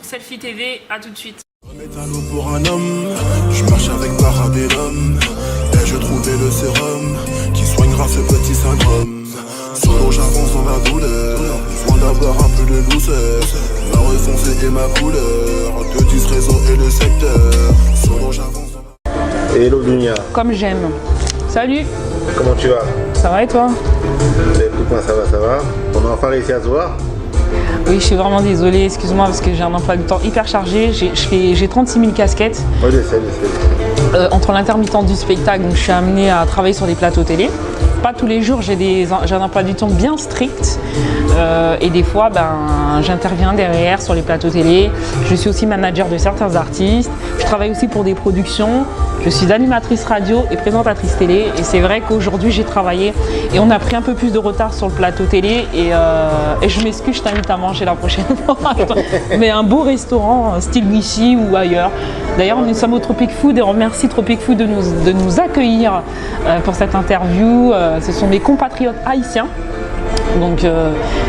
sur Selfie TV. À tout de suite. Métallo pour un homme, je marche avec Parabellum. Et je trouvais le sérum qui soignera ce petit syndrome. Solo j'avance dans la douleur, besoin d'avoir un peu de douceur. Ma refoncée et ma couleur, de 10 réseaux et le secteur. Solo j'avance dans la... Hello Dunia. Comme j'aime. Salut. Comment tu vas? Ça va et toi? Écoute, moi ça va. On a enfin réussi à se voir. Oui, je suis vraiment désolée, excuse-moi parce que j'ai un emploi du temps hyper chargé. J'ai 36 000 casquettes. Oui, j'essaie. Entre l'intermittent du spectacle, donc je suis amenée à travailler sur des plateaux télé. Pas tous les jours, j'ai un emploi du temps bien strict. Et des fois, j'interviens derrière sur les plateaux télé. Je suis aussi manager de certains artistes. Je travaille aussi pour des productions. Je suis animatrice radio et présentatrice télé. Et c'est vrai qu'aujourd'hui, j'ai travaillé et on a pris un peu plus de retard sur le plateau télé. Et je m'excuse, je t'invite à manger la prochaine fois. Mais un beau restaurant, style Vichy ou ailleurs. D'ailleurs, nous sommes au Tropic Food et on remercie Tropic Food de nous accueillir pour cette interview. Ce sont mes compatriotes haïtiens. Donc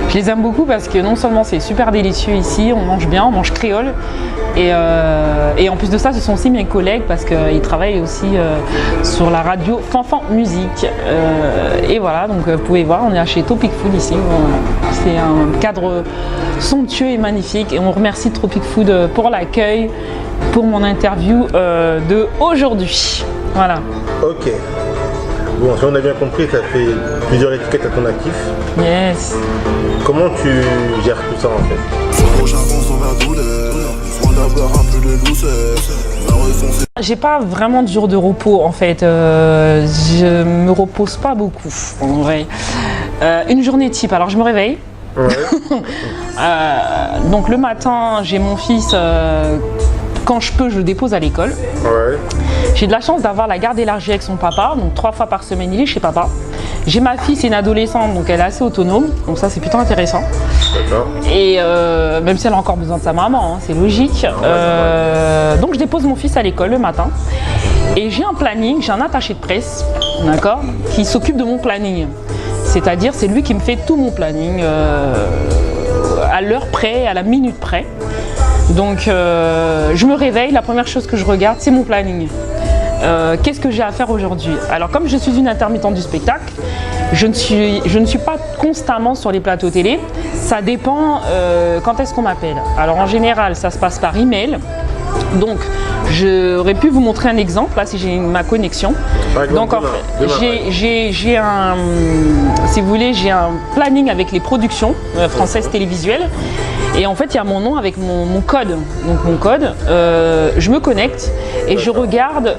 je les aime beaucoup parce que non seulement c'est super délicieux ici, on mange bien, on mange créole et en plus de ça ce sont aussi mes collègues parce qu'ils travaillent aussi sur la radio Fanfan Musique et voilà, donc vous pouvez voir, on est chez Tropic Food ici, c'est un cadre somptueux et magnifique et on remercie Tropic Food pour l'accueil, pour mon interview de aujourd'hui. Voilà. Ok. Bon, si on a bien compris, ça fait plusieurs étiquettes à ton actif. Yes. Comment tu gères tout ça en fait? Solo j'avance dans la douleur, besoin d'avoir un peu de douceur. Ma refoncée... J'ai pas vraiment de jour de repos en fait, je me repose pas beaucoup en vrai. Une journée type, alors je me réveille. Ouais. Donc le matin, j'ai mon fils, quand je peux, je le dépose à l'école. Ouais. J'ai de la chance d'avoir la garde élargie avec son papa, donc 3 fois par semaine il est chez papa. J'ai ma fille, c'est une adolescente, donc elle est assez autonome, donc ça c'est plutôt intéressant. D'accord. Et même si elle a encore besoin de sa maman, hein, c'est logique. Donc je dépose mon fils à l'école le matin. Et j'ai un planning, j'ai un attaché de presse, d'accord, qui s'occupe de mon planning. C'est-à-dire c'est lui qui me fait tout mon planning à l'heure près, à la minute près. Donc je me réveille, la première chose que je regarde c'est mon planning. Qu'est-ce que j'ai à faire aujourd'hui? Alors comme je suis une intermittente du spectacle, je ne suis pas constamment sur les plateaux télé. Ça dépend quand est-ce qu'on m'appelle. Alors en général ça se passe par email. Donc j'aurais pu vous montrer un exemple là si j'ai ma connexion. Donc en fait, j'ai un, si vous voulez, j'ai un planning avec les productions françaises télévisuelles. Et en fait, il y a mon nom avec mon code. Donc mon code, je me connecte et je regarde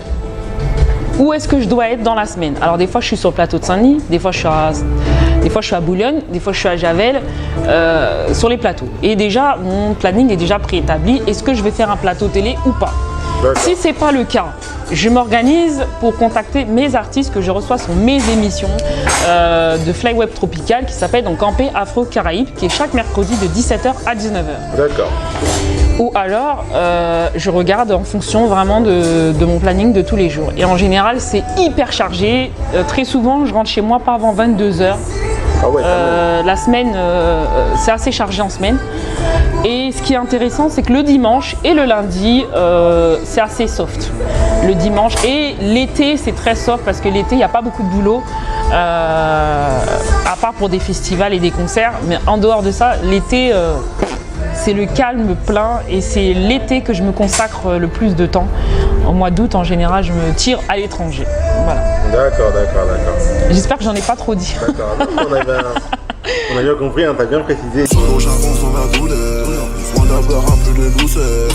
où est-ce que je dois être dans la semaine. Alors des fois, je suis sur le plateau de Saint-Denis, des fois, je suis à Boulogne, des fois, je suis à Javel, sur les plateaux. Et déjà, mon planning est déjà préétabli. Est-ce que je vais faire un plateau télé ou pas? Si ce n'est pas le cas, je m'organise pour contacter mes artistes que je reçois sur mes émissions de Flyweb Tropical qui s'appelle donc Campé Afro-Caraïbes, qui est chaque mercredi de 17h à 19h. D'accord. Ou alors, je regarde en fonction vraiment de mon planning de tous les jours. Et en général, c'est hyper chargé. Très souvent, je rentre chez moi pas avant 22h. Ah ouais, la semaine, c'est assez chargé en semaine. Et ce qui est intéressant, c'est que le dimanche et le lundi, c'est assez soft. Le dimanche et l'été, c'est très soft parce que l'été, il n'y a pas beaucoup de boulot, à part pour des festivals et des concerts. Mais en dehors de ça, l'été, c'est le calme plein et c'est l'été que je me consacre le plus de temps. Au mois d'août, en général, je me tire à l'étranger. Voilà. D'accord. J'espère que j'en ai pas trop dit. D'accord. On a bien compris, hein, t'as bien précisé. Solo j'avance dans la douleur, besoin d'avoir un peu de douceur.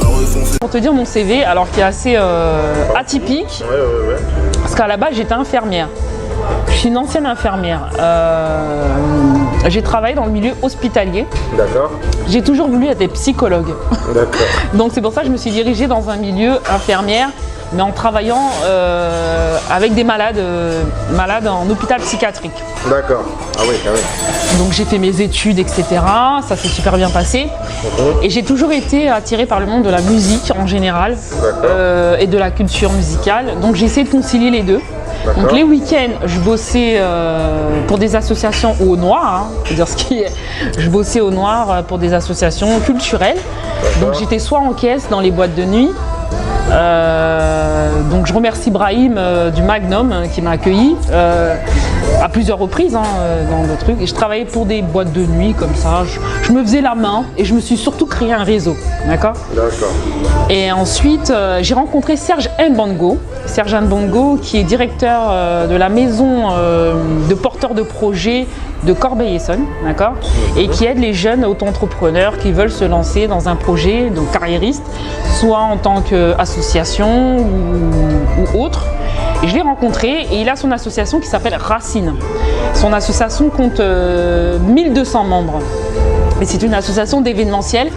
Ma refoncée... Pour te dire mon CV, alors qui est assez atypique, Ouais. parce qu'à la base j'étais infirmière. Je suis une ancienne infirmière. J'ai travaillé dans le milieu hospitalier. D'accord. J'ai toujours voulu être psychologue. D'accord. Donc c'est pour ça que je me suis dirigée dans un milieu infirmière, mais en travaillant avec des malades en hôpital psychiatrique. D'accord. Ah oui. Donc j'ai fait mes études, etc. Ça s'est super bien passé. Et j'ai toujours été attirée par le monde de la musique en général et de la culture musicale. Donc j'ai essayé de concilier les deux. Donc les week-ends, je bossais pour des associations au noir, hein, dire ce qui est. Je bossais au noir pour des associations culturelles. Donc j'étais soit en caisse dans les boîtes de nuit. Donc je remercie Brahim du Magnum qui m'a accueilli à plusieurs reprises dans le truc. Et je travaillais pour des boîtes de nuit comme ça. Je me faisais la main et je me suis surtout créé un réseau. D'accord. Et ensuite j'ai rencontré Serge Mbongo. Serge Mbongo qui est directeur de la maison de porteurs de projets de Corbeil-Essonnes, d'accord, et qui aide les jeunes auto-entrepreneurs qui veulent se lancer dans un projet, donc carriéristes, soit en tant qu'association ou autre. Et je l'ai rencontré et il a son association qui s'appelle Racine. Son association compte 1200 membres. Et c'est une association d'événementiel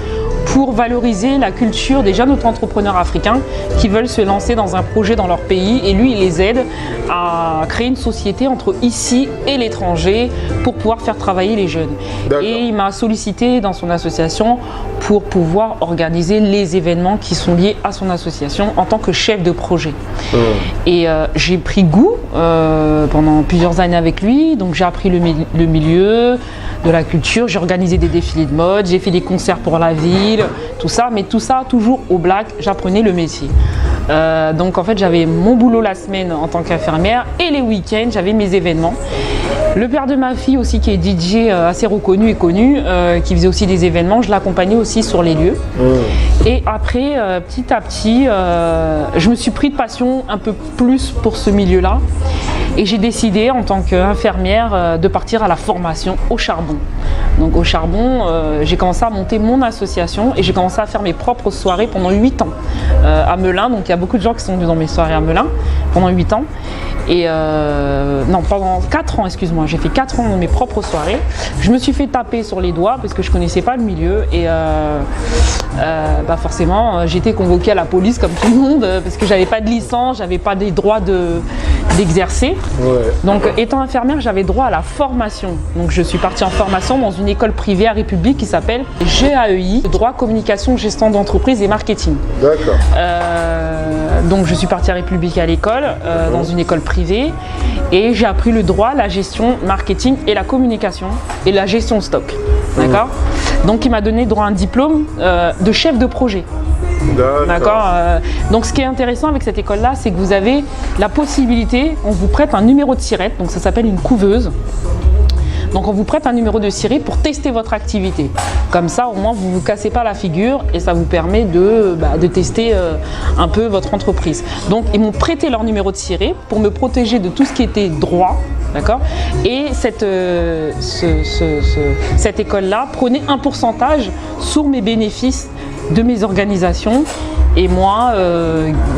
pour valoriser la culture des jeunes auto-entrepreneurs africains qui veulent se lancer dans un projet dans leur pays. Et lui, il les aide à créer une société entre ici et l'étranger pour pouvoir faire travailler les jeunes. Et il m'a sollicité dans son association pour pouvoir organiser les événements qui sont liés à son association en tant que chef de projet. Et j'ai pris goût pendant plusieurs années avec lui. Donc j'ai appris le milieu de la culture, j'ai organisé des défilés de mode, j'ai fait des concerts pour la ville, tout ça, mais tout ça toujours au black, j'apprenais le métier. Donc en fait j'avais mon boulot la semaine en tant qu'infirmière et les week-ends j'avais mes événements. Le père de ma fille aussi qui est DJ assez reconnu et connu, qui faisait aussi des événements, je l'accompagnais aussi sur les lieux. Et après petit à petit je me suis pris de passion un peu plus pour ce milieu-là. Et j'ai décidé en tant qu'infirmière de partir à la formation au charbon. Donc au charbon, j'ai commencé à monter mon association et j'ai commencé à faire mes propres soirées pendant 8 ans à Melun. Donc il y a beaucoup de gens qui sont venus dans mes soirées à Melun pendant 8 ans. Et non, pendant 4 ans, excuse-moi, j'ai fait 4 ans dans mes propres soirées. Je me suis fait taper sur les doigts parce que je connaissais pas le milieu et forcément j'étais convoquée à la police comme tout le monde parce que j'avais pas de licence, j'avais pas des droits d'exercer. Donc étant infirmière, j'avais droit à la formation. Donc je suis partie en formation dans une école privée à République qui s'appelle GAEI, droit, communication, gestion d'entreprise et marketing. D'accord. Donc je suis partie à République à l'école, dans une école privée, et j'ai appris le droit, la gestion, marketing et la communication et la gestion stock. D'accord. Donc il m'a donné droit à un diplôme de chef de projet. D'accord. Donc ce qui est intéressant avec cette école-là, c'est que vous avez la possibilité, on vous prête un numéro de sirette, donc ça s'appelle une couveuse. Donc on vous prête un numéro de ciré pour tester votre activité. Comme ça, au moins, vous ne vous cassez pas la figure et ça vous permet de tester un peu votre entreprise. Donc ils m'ont prêté leur numéro de ciré pour me protéger de tout ce qui était droit. D'accord. Et cette école-là prenait un pourcentage sur mes bénéfices de mes organisations. Et moi,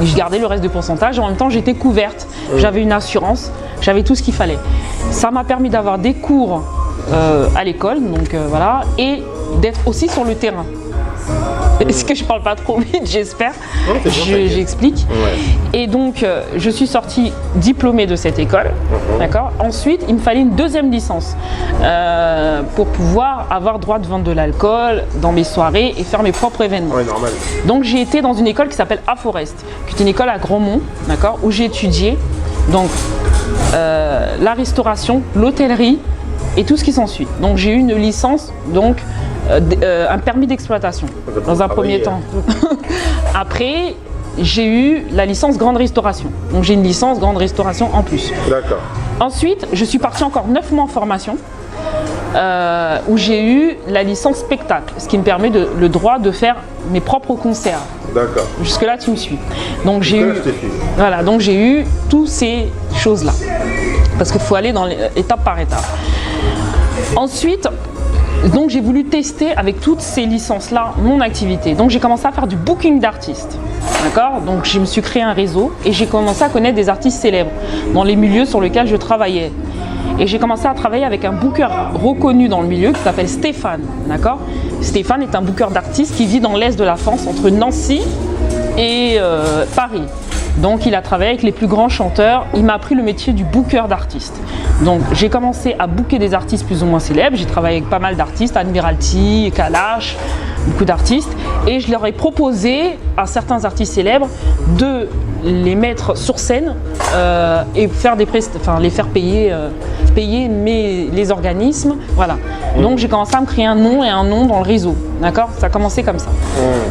je gardais le reste du pourcentage. En même temps, j'étais couverte. J'avais une assurance. J'avais tout ce qu'il fallait. Ça m'a permis d'avoir des cours à l'école, donc voilà, et d'être aussi sur le terrain. Est-ce que je parle pas trop vite, j'espère. J'explique. Et donc, je suis sortie diplômée de cette école. D'accord. Ensuite, il me fallait une deuxième licence pour pouvoir avoir droit de vendre de l'alcool dans mes soirées et faire mes propres événements. Normal. Donc, j'ai été dans une école qui s'appelle Aforest, qui est une école à Grandmont, d'accord, où j'ai étudié donc la restauration, l'hôtellerie et tout ce qui s'ensuit. Donc, j'ai eu une licence, donc un permis d'exploitation dans un premier temps. Après, j'ai eu la licence grande restauration. Donc j'ai une licence grande restauration en plus. D'accord. Ensuite, je suis partie encore 9 mois en formation où j'ai eu la licence spectacle, ce qui me permet le droit de faire mes propres concerts. D'accord. Jusque là, tu me suis. Donc j'ai eu, voilà, donc j'ai eu toutes ces choses-là parce qu'il faut aller dans étape par étape. Ensuite, donc j'ai voulu tester avec toutes ces licences-là mon activité. Donc j'ai commencé à faire du booking d'artistes. D'accord. Donc je me suis créé un réseau et j'ai commencé à connaître des artistes célèbres dans les milieux sur lesquels je travaillais. Et j'ai commencé à travailler avec un booker reconnu dans le milieu qui s'appelle Stéphane. D'accord. Stéphane est un booker d'artistes qui vit dans l'est de la France, entre Nancy et Paris. Donc il a travaillé avec les plus grands chanteurs, il m'a appris le métier du booker d'artistes. Donc j'ai commencé à booker des artistes plus ou moins célèbres, j'ai travaillé avec pas mal d'artistes, Admiralty, Kalash, beaucoup d'artistes, et je leur ai proposé à certains artistes célèbres de les mettre sur scène et faire les faire payer les organismes, voilà. Donc j'ai commencé à me créer un nom dans le réseau, d'accord. Ça a commencé comme ça.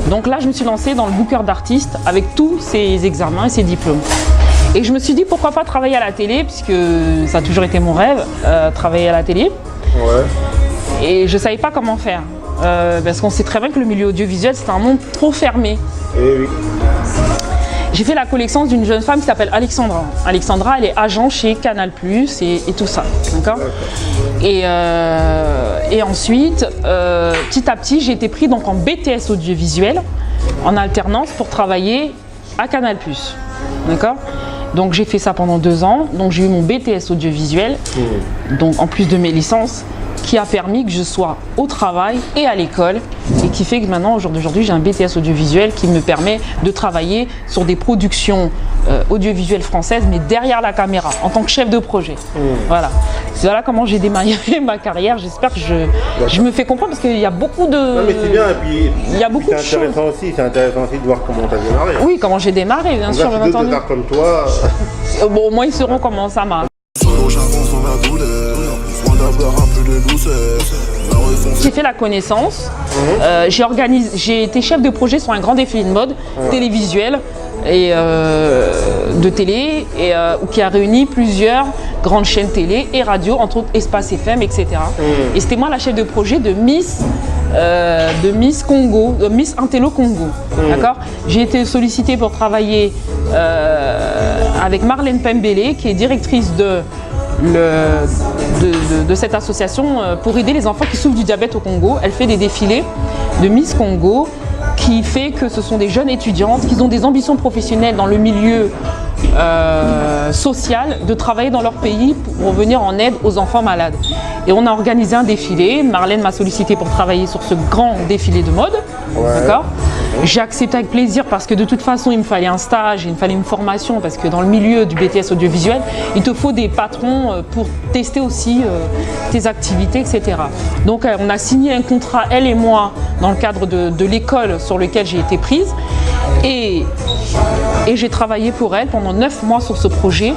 Donc là je me suis lancée dans le booker d'artistes avec tous ces examens et ces diplômes. Et je me suis dit pourquoi pas travailler à la télé, puisque ça a toujours été mon rêve, travailler à la télé. Ouais. Et je savais pas comment faire, parce qu'on sait très bien que le milieu audiovisuel c'est un monde trop fermé. Et oui. J'ai fait la connaissance d'une jeune femme qui s'appelle Alexandra. Alexandra, elle est agent chez Canal+, et tout ça, d'accord. Et ensuite, petit à petit, j'ai été pris donc en BTS audiovisuel, en alternance pour travailler à Canal+, d'accord. Donc j'ai fait ça pendant 2 ans, donc j'ai eu mon BTS audiovisuel, donc en plus de mes licences, qui a permis que je sois au travail et à l'école, et qui fait que maintenant, au jour d'aujourd'hui, j'ai un BTS audiovisuel qui me permet de travailler sur des productions audiovisuelles françaises, mais derrière la caméra, en tant que chef de projet. Voilà. Voilà comment j'ai démarré ma carrière. J'espère que je me fais comprendre, parce qu'il y a beaucoup de... Non mais c'est bien, et puis il y a beaucoup de choses. C'est intéressant aussi de voir comment tu as démarré. Oui, comment j'ai démarré, bien sûr, bien entendu. D'autres comme toi. Bon, au moins ils sauront comment ça marche. Solo, j'avance dans la douleur, loin d'avoir un peu de douceur. J'ai fait la connaissance, j'ai été chef de projet sur un grand défilé de mode télévisuel et de télé, et qui a réuni plusieurs grandes chaînes télé et radio, entre autres Espace FM, etc. Et c'était moi la chef de projet de Miss Congo, Miss Intello Congo. D'accord. J'ai été sollicitée pour travailler avec Marlène Pembele, qui est directrice de cette association pour aider les enfants qui souffrent du diabète au Congo. Elle fait des défilés de Miss Congo, qui fait que ce sont des jeunes étudiantes qui ont des ambitions professionnelles dans le milieu social, de travailler dans leur pays pour venir en aide aux enfants malades. Et on a organisé un défilé. Marlène m'a sollicité pour travailler sur ce grand défilé de mode. D'accord. J'ai accepté avec plaisir, parce que de toute façon il me fallait un stage, il me fallait une formation, parce que dans le milieu du BTS audiovisuel, il te faut des patrons pour tester aussi tes activités, etc. Donc on a signé un contrat, elle et moi, dans le cadre de l'école sur lequel j'ai été prise, et j'ai travaillé pour elle pendant 9 mois sur ce projet,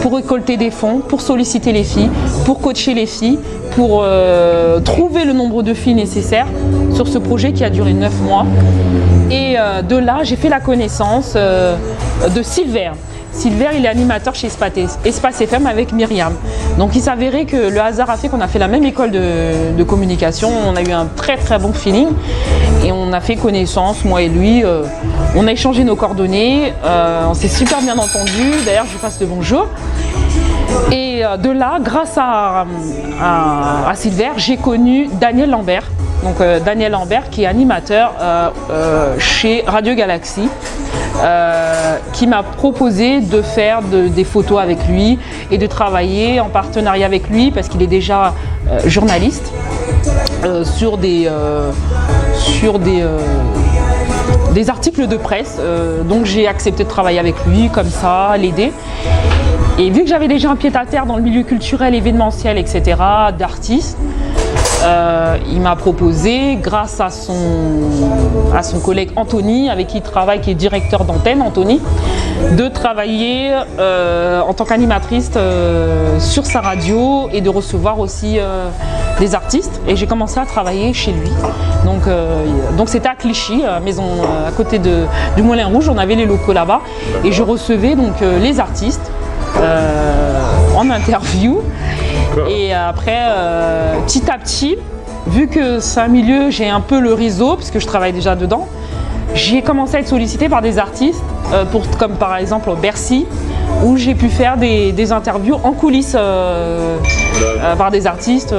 pour récolter des fonds, pour solliciter les filles, pour coacher les filles, pour trouver le nombre de filles nécessaires sur ce projet qui a duré 9 mois. Et de là, j'ai fait la connaissance de Silver. Silver, il est animateur chez Espace FM avec Myriam. Donc il s'avérait que le hasard a fait qu'on a fait la même école de communication. On a eu un très très bon feeling et on a fait connaissance, moi et lui. On a échangé nos coordonnées, on s'est super bien entendu. D'ailleurs, je lui passe le bonjour. Et de là, grâce à Silver, j'ai connu Daniel Lambert. Donc Daniel Lambert, qui est animateur chez Radio Galaxy, qui m'a proposé de faire des photos avec lui et de travailler en partenariat avec lui, parce qu'il est déjà journaliste sur des articles de presse. Donc j'ai accepté de travailler avec lui comme ça, l'aider. Et vu que j'avais déjà un pied-à-terre dans le milieu culturel, événementiel, etc., d'artistes, il m'a proposé, grâce à son collègue Anthony, avec qui il travaille, qui est directeur d'antenne, Anthony, de travailler en tant qu'animatrice sur sa radio et de recevoir aussi des artistes. Et j'ai commencé à travailler chez lui. Donc c'était à Clichy, maison à côté du Moulin Rouge. On avait les locaux là-bas et je recevais donc les artistes en interview. Et après, petit à petit, vu que c'est un milieu, j'ai un peu le réseau, puisque je travaille déjà dedans, j'ai commencé à être sollicitée par des artistes, comme par exemple Bercy, où j'ai pu faire des interviews en coulisses par des artistes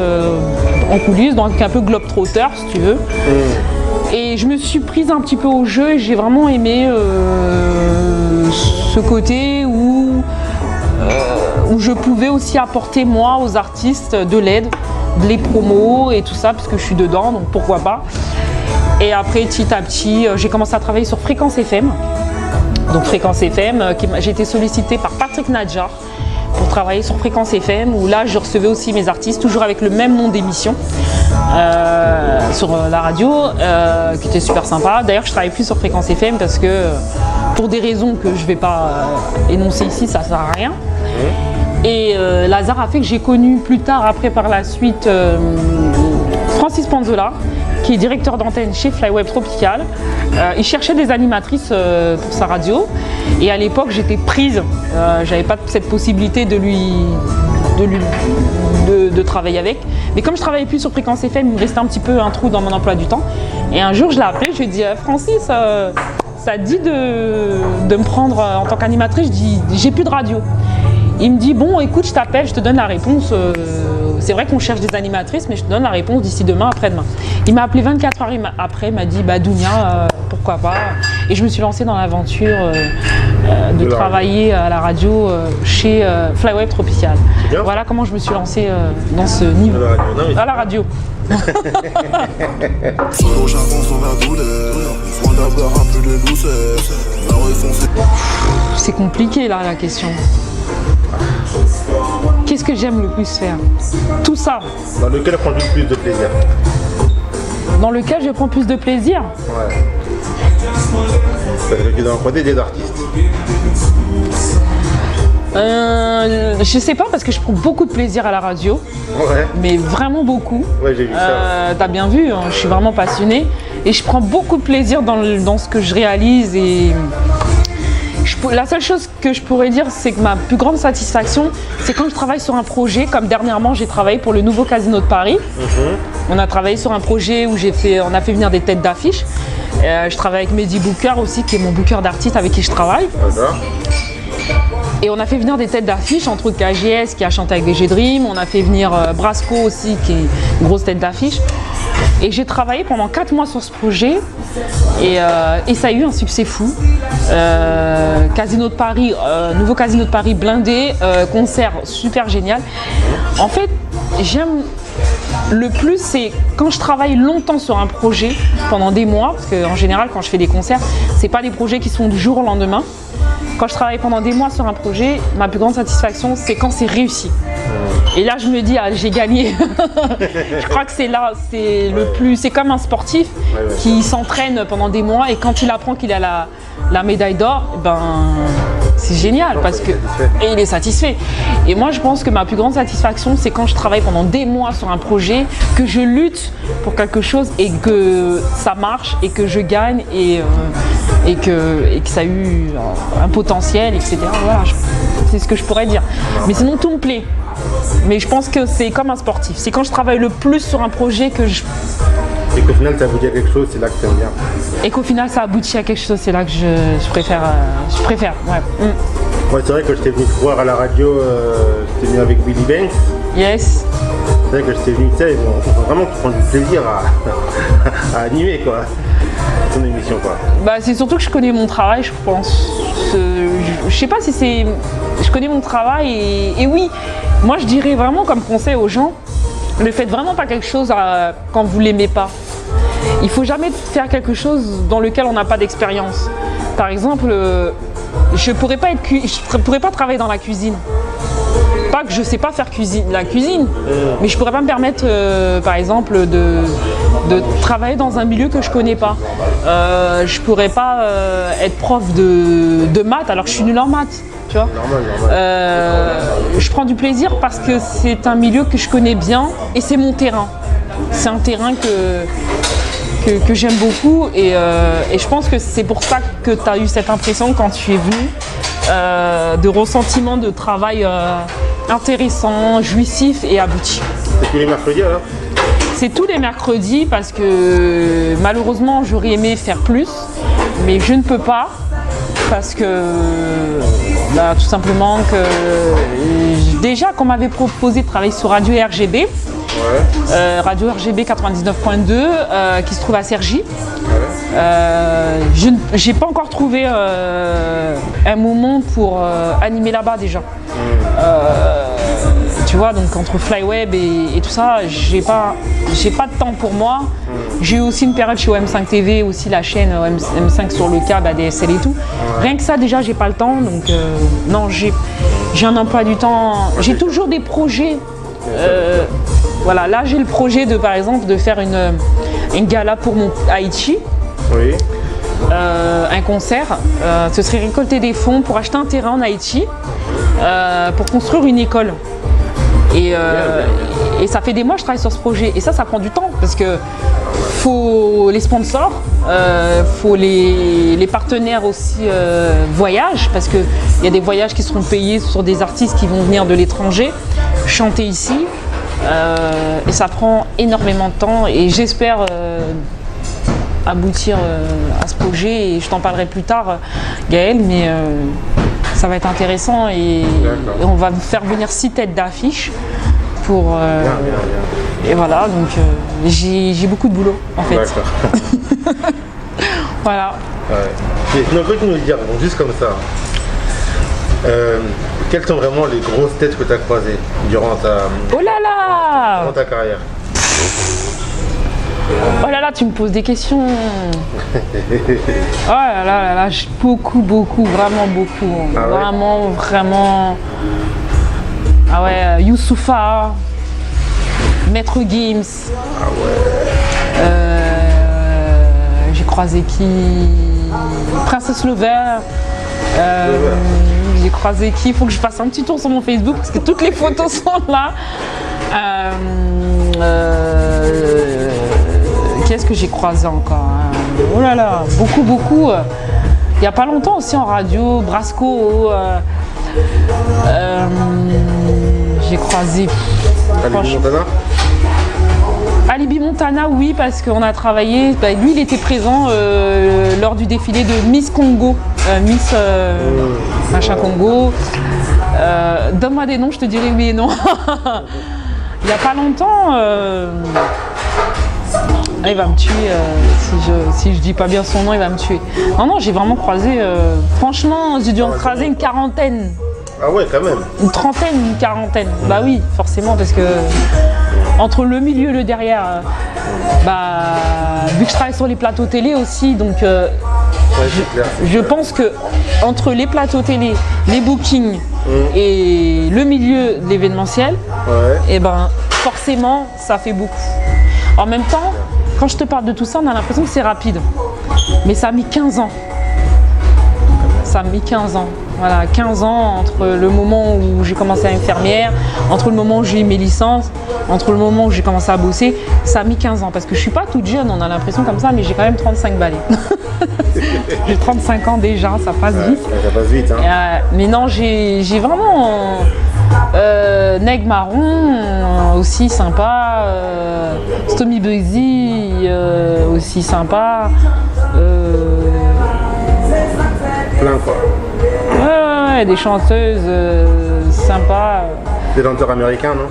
en coulisses, donc un peu globetrotter si tu veux. Et je me suis prise un petit peu au jeu et j'ai vraiment aimé ce côté où je pouvais aussi apporter moi aux artistes de l'aide, les promos et tout ça, parce que je suis dedans, donc pourquoi pas. Et après, petit à petit, j'ai commencé à travailler sur Fréquence FM. Donc Fréquence FM, j'ai été sollicitée par Patrick Nadjar pour travailler sur Fréquence FM, où là je recevais aussi mes artistes, toujours avec le même nom d'émission. sur la radio, qui était super sympa. D'ailleurs, je travaille plus sur Fréquence FM parce que, pour des raisons que je ne vais pas énoncer ici, ça ne sert à rien. Et Lazare a fait que j'ai connu plus tard, après par la suite, Francis Panzola, qui est directeur d'antenne chez Flyweb Tropical. Il cherchait des animatrices pour sa radio. Et à l'époque, j'étais prise. J'avais pas cette possibilité de travailler avec. Mais comme je travaillais plus sur Fréquence FM, il me restait un petit peu un trou dans mon emploi du temps. Et un jour, je l'ai appelé, je lui ai dit Francis, ça dit de me prendre en tant qu'animatrice. Je dis j'ai plus de radio. Il me dit bon, écoute, je t'appelle, je te donne la réponse. C'est vrai qu'on cherche des animatrices, mais je te donne la réponse d'ici demain, après-demain. Il m'a appelé 24 heures après, il m'a dit bah Dounia, pourquoi pas. Et je me suis lancée dans l'aventure de travailler à la radio chez Flyweb Tropical. Voilà comment je me suis lancée dans ce niveau. À la radio. Solo j'avance dans la douleur, besoin d'avoir un peu de douceur. La raison c'est... C'est compliqué là la question. Qu'est-ce que j'aime le plus faire? Tout ça. Dans lequel prends le plus de plaisir? Dans lequel je prends plus de plaisir? Ouais. Parce que tu dois rencontrer des artistes. Je sais pas parce que je prends beaucoup de plaisir à la radio. Ouais. Mais vraiment beaucoup. Ouais, j'ai vu ça. T'as bien vu, hein, je suis vraiment passionnée. Et je prends beaucoup de plaisir dans ce que je réalise. Et la seule chose que je pourrais dire, c'est que ma plus grande satisfaction, c'est quand je travaille sur un projet, comme dernièrement j'ai travaillé pour le nouveau Casino de Paris. On a travaillé sur un projet où on a fait venir des têtes d'affiche. Je travaille avec Mehdi Booker aussi, qui est mon booker d'artiste avec qui je travaille. D'accord. Et on a fait venir des têtes d'affiche, entre autres KGS qui a chanté avec VG Dream. On a fait venir Brasco aussi, qui est une grosse tête d'affiche. Et j'ai travaillé pendant 4 mois sur ce projet et ça a eu un succès fou. Casino de Paris, nouveau Casino de Paris blindé, concert super génial. En fait, j'aime le plus, c'est quand je travaille longtemps sur un projet, pendant des mois, parce qu'en général, quand je fais des concerts, c'est pas des projets qui sont du jour au lendemain. Quand je travaille pendant des mois sur un projet, ma plus grande satisfaction, c'est quand c'est réussi. Et là, je me dis, ah, j'ai gagné. Je crois que c'est là, c'est le plus. C'est comme un sportif qui s'entraîne pendant des mois et quand il apprend qu'il a la médaille d'or, ben, c'est génial parce que et il est satisfait. Et moi, je pense que ma plus grande satisfaction, c'est quand je travaille pendant des mois sur un projet, que je lutte pour quelque chose et que ça marche et que je gagne et que ça a eu un potentiel, etc. Voilà, c'est ce que je pourrais dire. Mais sinon, tout me plaît. Mais je pense que c'est comme un sportif. C'est quand je travaille le plus sur un projet que je... Et qu'au final, ça aboutit à quelque chose, c'est là que tu aimes bien. Et qu'au final, ça aboutit à quelque chose, c'est là que je préfère. Ouais. Moi, c'est vrai que je t'ai venu te voir à la radio, j'étais venu avec Billy Banks. Yes. C'est vrai que j'étais venu, tu sais, vraiment tu prends du plaisir à animer, quoi. Ton émission, quoi. Bah, c'est surtout que je connais mon travail, je pense. Je sais pas si c'est... Je connais mon travail et oui, moi je dirais vraiment comme conseil aux gens, ne faites vraiment pas quelque chose quand vous l'aimez pas. Il faut jamais faire quelque chose dans lequel on n'a pas d'expérience. Par exemple, je pourrais pas travailler dans la cuisine. Pas que je sais pas faire la cuisine, mais je pourrais pas me permettre, par exemple, de travailler dans un milieu que je connais pas. Je pourrais pas être prof de maths alors que je suis nulle en maths. Tu vois, je prends du plaisir parce que c'est un milieu que je connais bien et c'est mon terrain. C'est un terrain que j'aime beaucoup et je pense que c'est pour ça que tu as eu cette impression quand tu es venu de ressentiment de travail intéressant, jouissif et abouti. C'est tous les mercredis alors? C'est tous les mercredis parce que malheureusement j'aurais aimé faire plus mais je ne peux pas parce que tout simplement que déjà qu'on m'avait proposé de travailler sur Radio RGB, Radio RGB 99.2 qui se trouve à Cergy. J'ai pas encore trouvé un moment pour animer là-bas déjà. Tu vois, donc entre Flyweb et tout ça, j'ai pas de temps pour moi. J'ai eu aussi une période chez OM5 TV, aussi la chaîne M5 sur le câble, ADSL et tout. Rien que ça, déjà, j'ai pas le temps. Donc, non, j'ai un emploi du temps. J'ai toujours des projets Voilà, là j'ai le projet de, par exemple, de faire une gala pour mon Haïti. Oui. Un concert. Ce serait récolter des fonds pour acheter un terrain en Haïti pour construire une école. Et ça fait des mois que je travaille sur ce projet. Et ça prend du temps parce que faut les sponsors, faut les partenaires aussi voyage, parce qu'il y a des voyages qui seront payés sur des artistes qui vont venir de l'étranger chanter ici. Et ça prend énormément de temps et j'espère aboutir à ce projet et je t'en parlerai plus tard, Gaël, mais ça va être intéressant et on va faire venir 6 têtes d'affiche pour Bien. et voilà, donc j'ai beaucoup de boulot en fait. D'accord. Voilà. Ouais. Et sinon, peux-tu nous dire, bon, juste comme ça, quelles sont vraiment les grosses têtes que tu as croisées durant Oh là là, ta carrière? oh là là, tu me poses des questions. Oh là là, j'ai beaucoup, vraiment beaucoup. Ah ouais? Vraiment. Ah ouais, Youssoufa, Maître Gims. Ah ouais. J'ai croisé qui? Princesse Lover. J'ai croisé qui? Il faut que je fasse un petit tour sur mon Facebook parce que toutes les photos sont là. Qu'est-ce que j'ai croisé encore? Oh là là, beaucoup. Il n'y a pas longtemps aussi en radio, Brasco. J'ai croisé. Alibi Montana? Alibi Montana, oui, parce qu'on a travaillé. Bah, lui, il était présent lors du défilé de Miss Congo. Miss machin Congo. Donne-moi des noms, je te dirai oui et non. Il n'y a pas longtemps. Il va me tuer si je dis pas bien son nom, il va me tuer. Non, j'ai vraiment croisé. Franchement, j'ai dû en croiser une quarantaine. Ah ouais, quand même. Une trentaine, une quarantaine. Bah oui, forcément, parce que entre le milieu et le derrière, vu que je travaille sur les plateaux télé aussi, donc je pense que entre les plateaux télé, les bookings et le milieu de l'événementiel, et forcément, ça fait beaucoup. En même temps, quand je te parle de tout ça, on a l'impression que c'est rapide. Mais ça a mis 15 ans. Ça a mis 15 ans. Voilà, 15 ans entre le moment où j'ai commencé à être infirmière, entre le moment où j'ai eu mes licences, entre le moment où j'ai commencé à bosser, ça a mis 15 ans. Parce que je suis pas toute jeune, on a l'impression comme ça, mais j'ai quand même 35 balais. J'ai 35 ans déjà, ça passe vite. Ça passe vite, hein. Mais non, j'ai vraiment... Neg Marron, aussi sympa. Stomy Bugsy, aussi sympa. Plein, quoi. Ouais, des chanteuses sympas. Des chanteurs américains, non?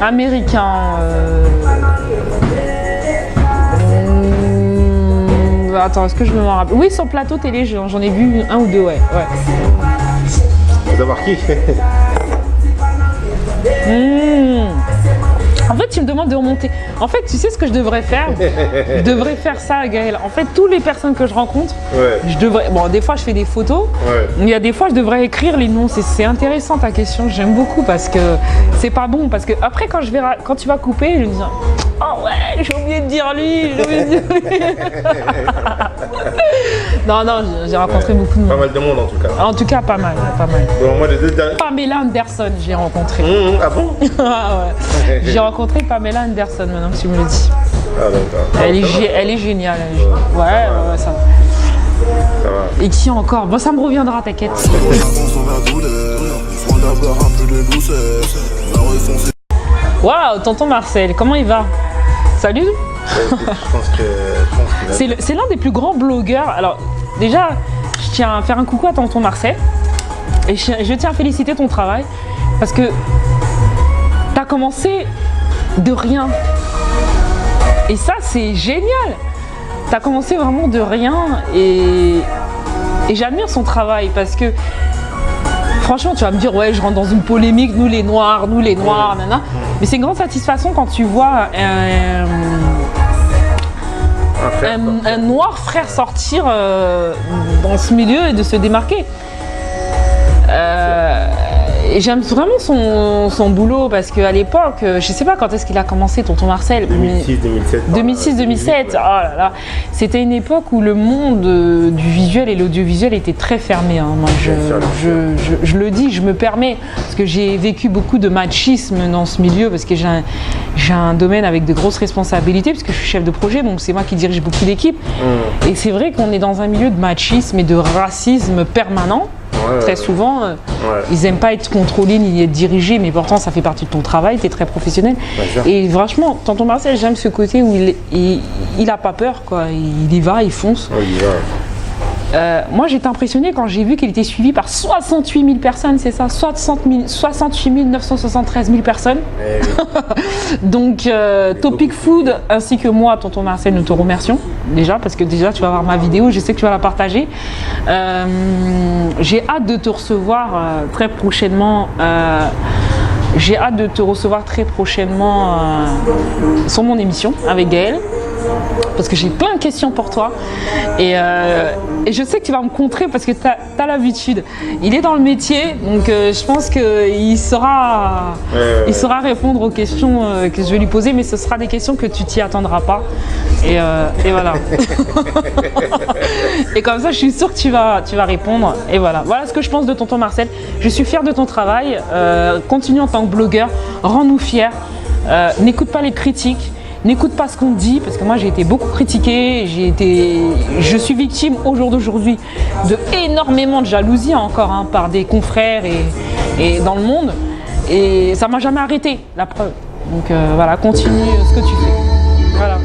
Américains. Attends, est-ce que je me rappelle? Oui, sur le plateau télé, j'en ai vu un ou deux, ouais. Faut savoir qui? En fait, tu me demandes de remonter. En fait, tu sais ce que je devrais faire? Je devrais faire ça, Gaël. En fait, toutes les personnes que je rencontre, je devrais. Bon, des fois, je fais des photos. Il y a des fois, je devrais écrire les noms. C'est intéressant ta question. J'aime beaucoup parce que c'est pas bon. Parce que après, quand tu vas couper, je me dis oh ouais, j'ai oublié de dire lui. Non, j'ai rencontré beaucoup de monde. Pas mal de monde en tout cas. En tout cas, pas mal. Bon, moi, les deux derniers. Pamela Anderson, j'ai rencontré. Ah bon? Ouais. J'ai rencontré Pamela Anderson, maintenant que tu me le dis. Ah d'accord. Elle est géniale. Ouais, ça va. Ça va. Et qui encore? Bon, ça me reviendra, t'inquiète. Waouh, tonton Marcel, comment il va? Salut. Je pense que c'est l'un des plus grands blogueurs. Alors, déjà, je tiens à faire un coucou à tonton Marcel. Et je tiens à féliciter ton travail. Parce que tu as commencé de rien. Et ça, c'est génial. Tu as commencé vraiment de rien. Et j'admire son travail parce que franchement, tu vas me dire, ouais, je rentre dans une polémique, nous les noirs, nanana. Mais c'est une grande satisfaction quand tu vois un noir frère sortir dans ce milieu et de se démarquer. j'aime vraiment son boulot parce qu'à l'époque, je sais pas quand est-ce qu'il a commencé, tonton Marcel. 2006, 2007. Oh là là. C'était une époque où le monde du visuel et l'audiovisuel était très fermé. Hein. Moi, je le dis, je me permets, parce que j'ai vécu beaucoup de machisme dans ce milieu, parce que j'ai un domaine avec de grosses responsabilités, parce que je suis chef de projet, donc c'est moi qui dirige beaucoup d'équipes. Et c'est vrai qu'on est dans un milieu de machisme et de racisme permanent. Très souvent, ils n'aiment pas être contrôlés ni être dirigés, mais pourtant ça fait partie de ton travail, tu es très professionnel. Et franchement, tonton Marcel, j'aime ce côté où il a pas peur, quoi. Il y va, il fonce. Moi j'étais impressionnée quand j'ai vu qu'il était suivi par 68 000 personnes, c'est ça, 68 973 000 personnes. Donc Topic Food ainsi que moi, tonton Marcel, nous te remercions déjà, parce que déjà tu vas voir ma vidéo, je sais que tu vas la partager. J'ai hâte de te recevoir très prochainement. J'ai hâte de te recevoir très prochainement sur mon émission avec Gaël, parce que j'ai plein de questions pour toi et je sais que tu vas me contrer parce que tu as l'habitude. Il est dans le métier, donc je pense qu'il saura répondre aux questions que je vais lui poser, mais ce sera des questions que tu t'y attendras pas. Et voilà. Et comme ça, je suis sûre que tu vas répondre. Et voilà. Voilà ce que je pense de tonton Marcel. Je suis fière de ton travail. Continue en tant que blogueur. Rends-nous fiers. N'écoute pas les critiques. N'écoute pas ce qu'on te dit, parce que moi j'ai été beaucoup critiquée, je suis victime au jour d'aujourd'hui de énormément de jalousie encore par des confrères et dans le monde, et ça m'a jamais arrêté, la preuve. Donc voilà, continue ce que tu fais. Voilà.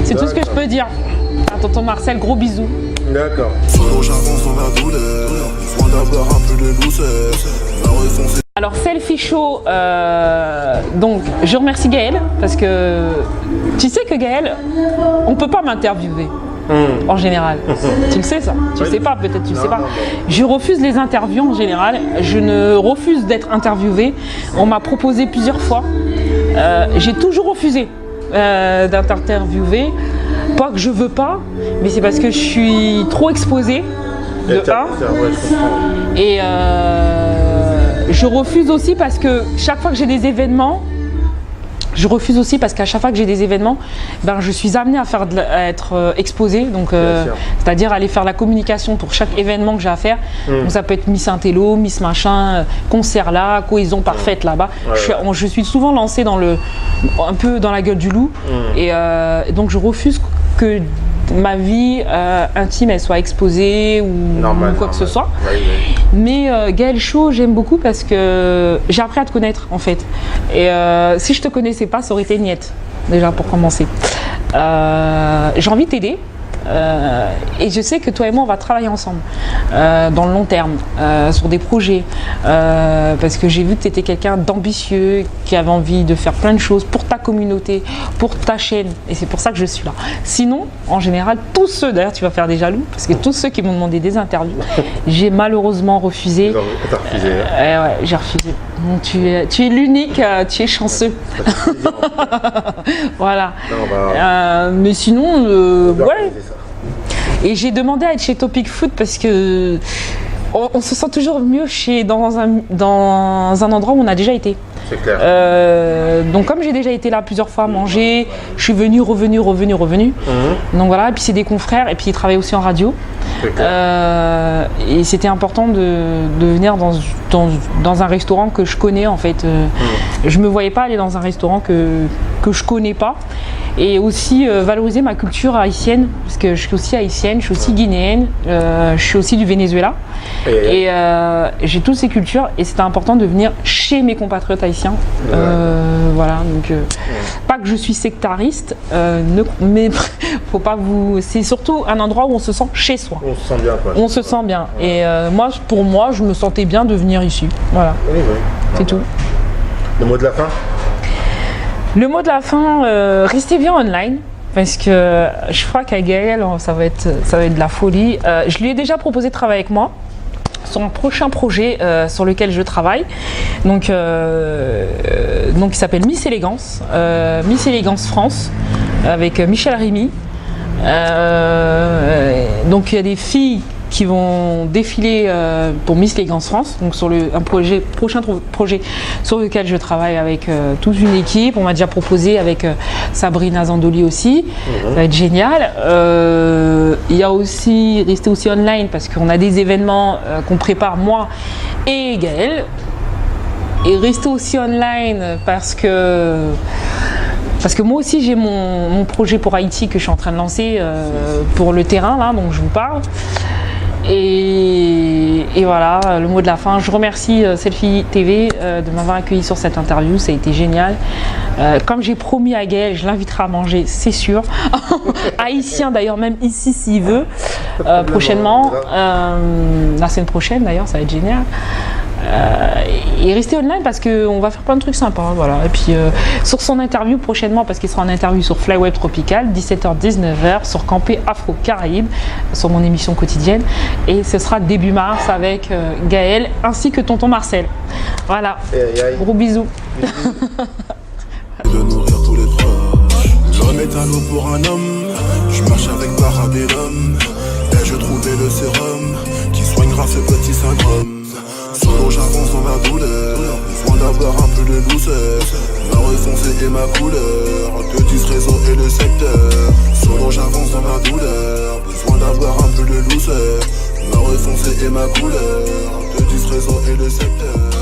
C'est tout ce que je peux dire. À tonton Marcel, gros bisous. D'accord. Solo j'avance dans la douleur, besoin d'avoir un peu de douceur. La raison c'est Alors Selfie Show, donc je remercie Gaël, parce que tu sais que Gaël, on peut pas m'interviewer en général. Tu le sais ça? Tu le sais pas, peut-être tu le sais pas. Je refuse les interviews en général, je ne refuse d'être interviewé. On m'a proposé plusieurs fois, j'ai toujours refusé d'être interviewé. Pas que je veux pas, mais c'est parce que je suis trop exposée de un. Et je refuse aussi parce que chaque fois que j'ai des événements, je suis amenée à être exposée, donc c'est-à-dire aller faire la communication pour chaque événement que j'ai à faire. Donc ça peut être Miss Intello, Miss Machin, concert là, cohésion parfaite là-bas. Je suis souvent lancée un peu dans la gueule du loup, et donc je refuse que ma vie intime elle soit exposée ou quoi que ce soit. Mais Gaël Show, j'aime beaucoup parce que j'ai appris à te connaître en fait. Et si je te connaissais pas, ça aurait été niette, déjà pour commencer. J'ai envie de t'aider. Et je sais que toi et moi on va travailler ensemble dans le long terme sur des projets parce que j'ai vu que tu étais quelqu'un d'ambitieux qui avait envie de faire plein de choses pour ta communauté, pour ta chaîne, et c'est pour ça que je suis là. Sinon en général tous ceux, d'ailleurs tu vas faire des jaloux parce que tous ceux qui m'ont demandé des interviews, j'ai malheureusement refusé. T'as refusé ouais, j'ai refusé. Bon, tu es l'unique, tu es chanceux. Voilà. Non, mais sinon ouais. Et j'ai demandé à être chez Topic Food parce que on se sent toujours mieux dans un endroit où on a déjà été. C'est clair. Donc comme j'ai déjà été là plusieurs fois à manger, je suis venue, revenu. Donc voilà, et puis c'est des confrères, et puis ils travaillent aussi en radio. Et c'était important de venir dans un restaurant que je connais en fait. Je me voyais pas aller dans un restaurant que je connais pas. Et aussi valoriser ma culture haïtienne, parce que je suis aussi haïtienne, je suis aussi guinéenne, je suis aussi du Venezuela. Et j'ai toutes ces cultures, et c'était important de venir chez mes compatriotes haïtiens. Voilà, donc pas que je suis sectariste, mais faut pas vous. C'est surtout un endroit où on se sent chez soi. On se sent bien, quoi. On se sent bien. Et pour moi, je me sentais bien de venir ici. Voilà. Oui. C'est tout. Le mot de la fin? Le mot de la fin, restez bien online, parce que je crois qu'à Gaël, ça va être de la folie. Je lui ai déjà proposé de travailler avec moi sur un prochain projet sur lequel je travaille. Donc il s'appelle Miss Élégance France, avec Michel Rémy. Donc il y a des filles qui vont défiler pour Miss Légances France, donc sur un prochain projet sur lequel je travaille avec toute une équipe. On m'a déjà proposé avec Sabrina Zandoli aussi, ça va être génial. Il y a aussi, rester aussi online parce qu'on a des événements qu'on prépare moi et Gaël. Et rester aussi online parce que moi aussi j'ai mon projet pour Haïti que je suis en train de lancer pour le terrain là dont je vous parle. Et voilà, le mot de la fin. Je remercie Selfie TV de m'avoir accueilli sur cette interview, ça a été génial. Comme j'ai promis à Gaël, je l'inviterai à manger, c'est sûr. Haïtien d'ailleurs, même ici s'il veut, prochainement. La semaine prochaine d'ailleurs, ça va être génial. Et rester online parce qu'on va faire plein de trucs sympas, voilà. Et puis sur son interview prochainement, parce qu'il sera en interview sur Flyweb Tropical 17h-19h sur Campé Afro Caraïbes, sur mon émission quotidienne, et ce sera début mars avec Gaël ainsi que tonton Marcel. Voilà, gros bisous. De nourrir tous les proches. L'homme est un eau pour un homme. Je marche avec Parabellum et je trouvais le sérum qui soignera ce petit syndrome. Solo j'avance dans la douleur, besoin d'avoir un peu de douceur. Ma raison c'est et ma couleur, de 10 réseaux et le secteur. Solo j'avance dans la douleur, besoin d'avoir un peu de douceur. Ma raison c'est et ma couleur, de 10 réseaux et le secteur.